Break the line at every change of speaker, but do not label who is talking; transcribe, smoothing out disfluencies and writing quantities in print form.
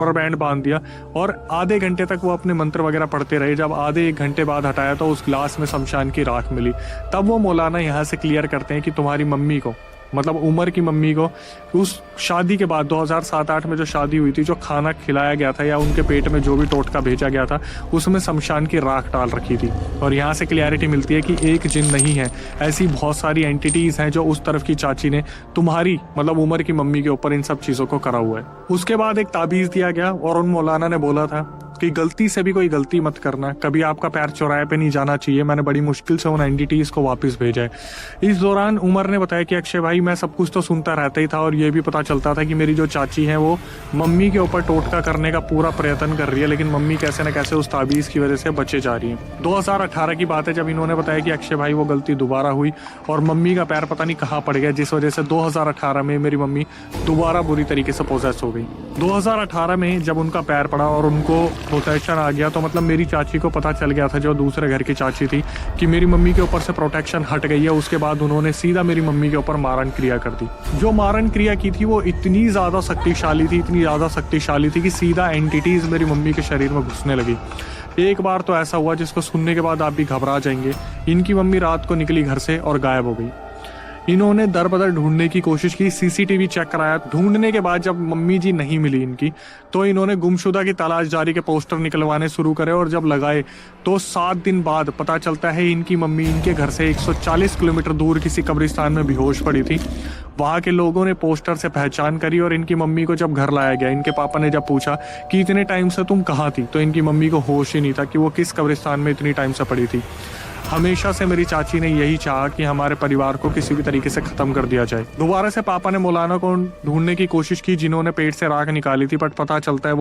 Rubber band बांध दिया और आधे घंटे तक वो अपने मंत्र वगैरह पढ़ते रहे। जब आधे एक घंटे बाद हटाया तो उस गिलास में शमशान की राख मिली। तब वो मौलाना यहाँ से क्लियर करते हैं कि तुम्हारी मम्मी को, मतलब उमर की मम्मी को, उस शादी के बाद 2007-8 में जो शादी हुई थी, जो खाना खिलाया गया था या उनके पेट में जो भी टोटका भेजा गया था, उसमें शमशान की राख डाल रखी थी। और यहाँ से क्लियरिटी मिलती है कि एक जिन नहीं है, ऐसी बहुत सारी एंटिटीज हैं जो उस तरफ की चाची ने तुम्हारी, मतलब उमर की मम्मी के ऊपर इन सब चीज़ों को करा हुआ है। उसके बाद एक ताबीज़ दिया गया और उन मौलाना ने बोला था कि गलती से भी कोई गलती मत करना, कभी आपका पैर चौराहे पे नहीं जाना चाहिए। मैंने बड़ी मुश्किल से उन एंटिटीज को वापस भेजा है। इस दौरान उमर ने बताया कि अक्षय भाई, मैं सब कुछ तो सुनता रहता ही था और ये भी पता चलता था कि मेरी जो चाची है वो मम्मी के ऊपर टोटका करने का पूरा प्रयत्न कर रही है, लेकिन मम्मी कैसे न कैसे उस ताबीज़ की वजह से बचे जा रही है। 2018 की बात है जब इन्होंने बताया कि अक्षय भाई वो गलती दोबारा हुई और मम्मी का पैर पता नहीं कहाँ पड़ गया, जिस वजह से 2018 में मेरी मम्मी दोबारा बुरी तरीके से पोजेस हो गई। 2018 में जब उनका पैर पड़ा और उनको प्रोटेक्शन आ गया, तो मतलब मेरी चाची को पता चल गया था, जो दूसरे घर की चाची थी, कि मेरी मम्मी के ऊपर से प्रोटेक्शन हट गई है। उसके बाद उन्होंने सीधा मेरी मम्मी के ऊपर मारण क्रिया कर दी। जो मारण क्रिया की थी वो इतनी ज़्यादा शक्तिशाली थी, इतनी ज़्यादा शक्तिशाली थी कि सीधा एंटिटीज़ मेरी मम्मी के शरीर में घुसने लगी। एक बार तो ऐसा हुआ जिसको सुनने के बाद आप भी घबरा जाएंगे। इनकी मम्मी रात को निकली घर से और गायब हो गई। इन्होंने दर बदर ढूंढने की कोशिश की, सीसीटीवी चेक कराया। ढूंढने के बाद जब मम्मी जी नहीं मिली इनकी, तो इन्होंने गुमशुदा की तलाश जारी के पोस्टर निकलवाने शुरू करे और जब लगाए तो 7 दिन बाद पता चलता है इनकी मम्मी इनके घर से 140 किलोमीटर दूर किसी कब्रिस्तान में बेहोश पड़ी थी। वहाँ के लोगों ने पोस्टर से पहचान करी और इनकी मम्मी को जब घर लाया गया, इनके पापा ने जब पूछा कि इतने टाइम से तुम कहाँ थी, तो इनकी मम्मी को होश ही नहीं था कि वो किस कब्रिस्तान में इतनी टाइम से पड़ी थी। हमेशा से मेरी चाची ने यही चाहा कि हमारे परिवार को किसी भी तरीके से खत्म कर दिया जाए। दोबारा से पापा ने मौलाना को ढूंढने की कोशिश की जिन्होंने पेट से राख निकाली थी, बट पता चलता है